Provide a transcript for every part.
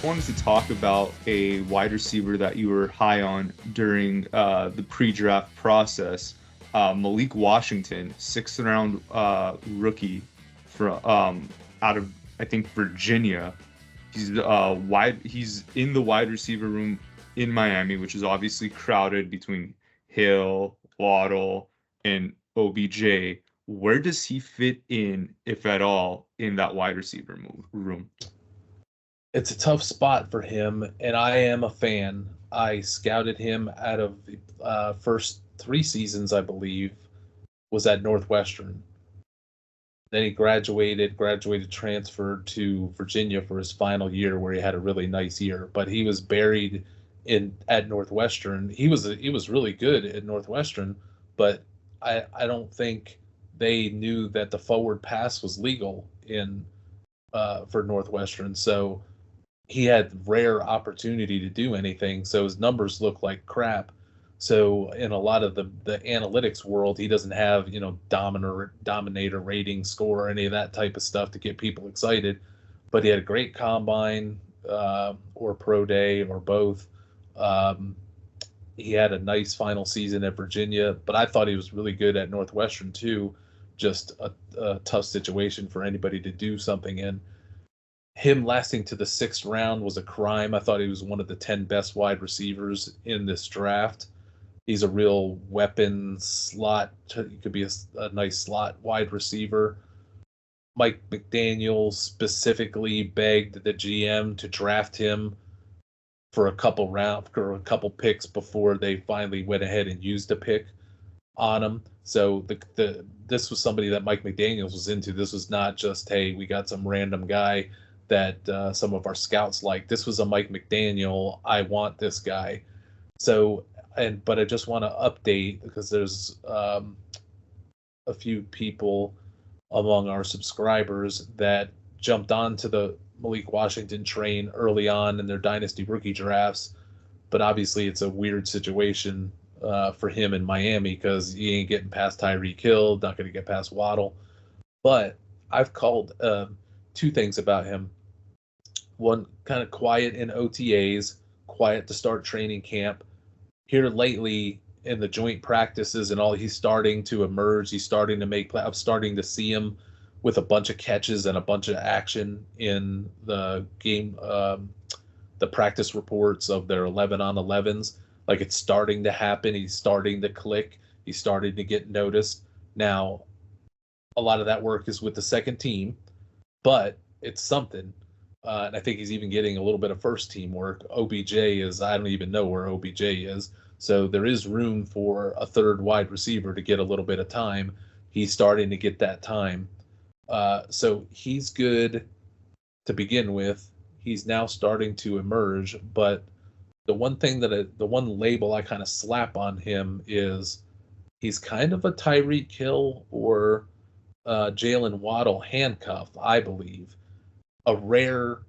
wanted to talk about a wide receiver that you were high on during the pre-draft process. Malik Washington, sixth round rookie from out of I think Virginia. He's in the wide receiver room in Miami, which is obviously crowded between Hill, Waddle, and OBJ. Where does he fit in, if at all, in that wide receiver room? It's a tough spot for him, and I am a fan. I scouted him out of the first 3 seasons, I believe, was at Northwestern. Then he graduated, transferred to Virginia for his final year, where he had a really nice year. But he was buried at Northwestern. He was really good at Northwestern, but I don't think they knew that the forward pass was legal for Northwestern. So he had rare opportunity to do anything. So his numbers look like crap. So in a lot of the analytics world, he doesn't have, dominator rating score, any of that type of stuff to get people excited. But he had a great combine or pro day or both. He had a nice final season at Virginia, but I thought he was really good at Northwestern too. Just a tough situation for anybody to do something in. Him lasting to the 6th round was a crime. I thought he was one of the 10 best wide receivers in this draft. He's a real weapon slot. He could be a nice slot wide receiver. Mike McDaniel specifically begged the GM to draft him for a couple picks before they finally went ahead and used a pick on him. So this was somebody that Mike McDaniels was into. This was not just, hey, we got some random guy that some of our scouts like. This was a Mike McDaniel, I want this guy. So, but I just want to update because there's a few people among our subscribers that jumped onto the Malik Washington train early on in their Dynasty rookie drafts. But obviously it's a weird situation for him in Miami because he ain't getting past Tyreek Hill, not going to get past Waddle. But I've called 2 things about him. One, kind of quiet in OTAs, quiet to start training camp. Here lately in the joint practices and all, he's starting to emerge. He's starting to make play. I'm starting to see him with a bunch of catches and a bunch of action in the game, the practice reports of their 11-on-11s. Like, it's starting to happen. He's starting to click. He's starting to get noticed. Now, a lot of that work is with the second team, but it's something. And I think he's even getting a little bit of first team work. OBJ is, I don't even know where OBJ is. So there is room for a third wide receiver to get a little bit of time. He's starting to get that time. So he's good to begin with. He's now starting to emerge. But the one label I kind of slap on him is he's kind of a Tyreek Hill or Jalen Waddle handcuff, I believe. A rare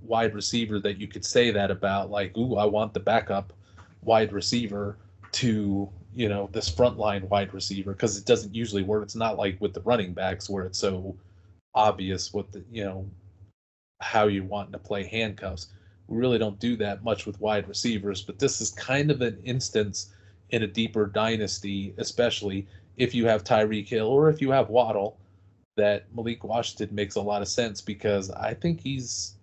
wide receiver that you could say that about, like, ooh, I want the backup wide receiver to, this frontline wide receiver, because it doesn't usually work. It's not like with the running backs where it's so obvious what how you want to play handcuffs. We really don't do that much with wide receivers, but this is kind of an instance in a deeper dynasty, especially if you have Tyreek Hill or if you have Waddle, that Malik Washington makes a lot of sense, because I think he's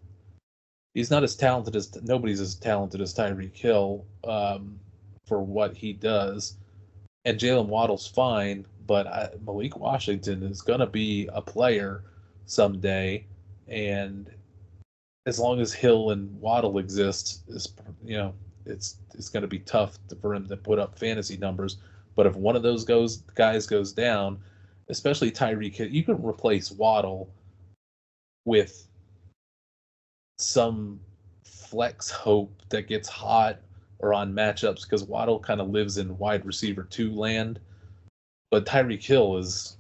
not as talented as nobody's as talented as Tyreek Hill for what he does, and Jalen Waddle's fine, but Malik Washington is going to be a player someday, and as long as Hill and Waddle exist, it's going to be tough for him to put up fantasy numbers. But if one of those guys goes down, especially Tyreek Hill, you can replace Waddle with some flex hope that gets hot or on matchups, because Waddle kind of lives in wide receiver 2 land. But Tyreek Hill is,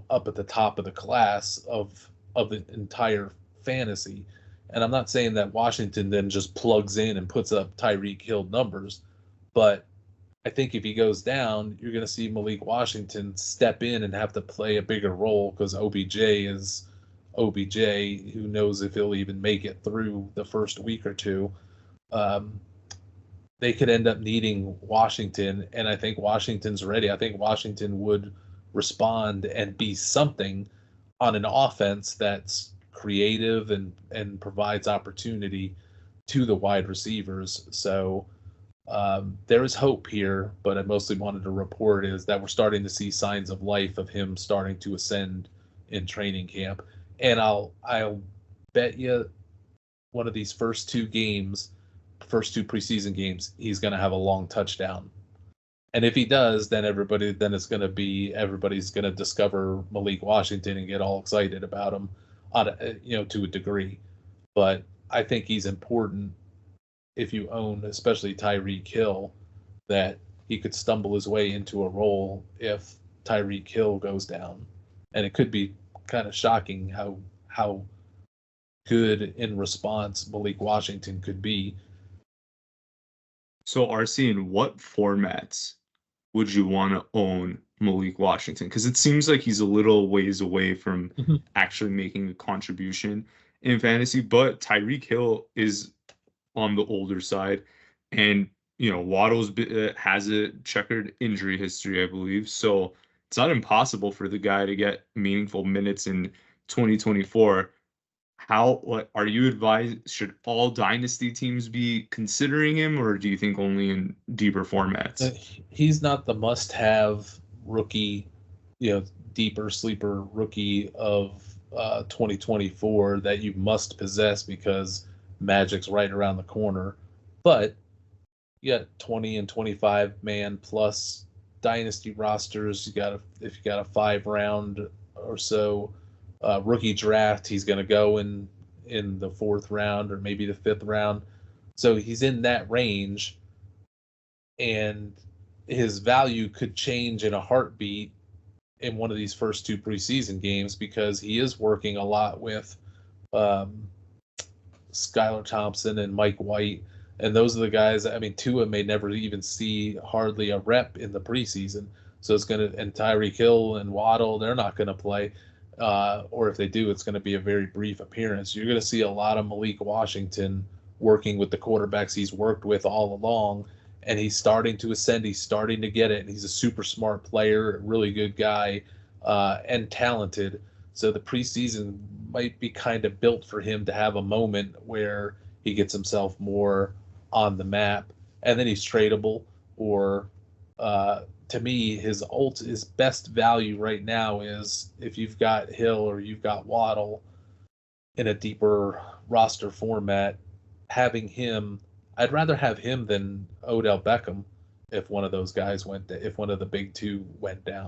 up at the top of the class of the entire fantasy. And I'm not saying that Washington then just plugs in and puts up Tyreek Hill numbers, but I think if he goes down, you're going to see Malik Washington step in and have to play a bigger role, because OBJ is OBJ, who knows if he'll even make it through the first week or two. They could end up needing Washington, and I think Washington's ready. I think Washington would respond and be something on an offense that's creative and provides opportunity to the wide receivers. So there is hope here, but I mostly wanted to report is that we're starting to see signs of life of him starting to ascend in training camp. And I'll bet you one of these first two preseason games, he's going to have a long touchdown. And if he does, then everybody's going to discover Malik Washington and get all excited about him to a degree. But I think he's important if you own, especially Tyreek Hill, that he could stumble his way into a role if Tyreek Hill goes down. And it could be kind of shocking how good in response Malik Washington could be. So, RC, in what formats would you want to own Malik Washington? Because it seems like he's a little ways away from actually making a contribution in fantasy, but Tyreek Hill is on the older side, and Waddle's has a checkered injury history, I believe. So it's not impossible for the guy to get meaningful minutes in 2024. What are you advised? Should all dynasty teams be considering him, or do you think only in deeper formats? He's not the must-have rookie, deeper sleeper rookie of 2024 that you must possess because Magic's right around the corner. But you got 20 and 25 man plus dynasty rosters. If you got a 5-round or so rookie draft, he's going to go in the 4th round or maybe the 5th round. So he's in that range, and his value could change in a heartbeat in one of these first two preseason games because he is working a lot with Skylar Thompson and Mike White, and those are the guys. I mean, Tua may never even see hardly a rep in the preseason, so and Tyreek Hill and Waddle, they're not going to play, or if they do, it's going to be a very brief appearance. You're going to see a lot of Malik Washington working with the quarterbacks he's worked with all along, and he's starting to ascend. He's starting to get it, and he's a super smart player, a really good guy, and talented. So the preseason might be kind of built for him to have a moment where he gets himself more on the map, and then he's tradable. Or to me, his best value right now is if you've got Hill or you've got Waddle in a deeper roster format, having him. I'd rather have him than Odell Beckham if one of those guys if one of the big two went down.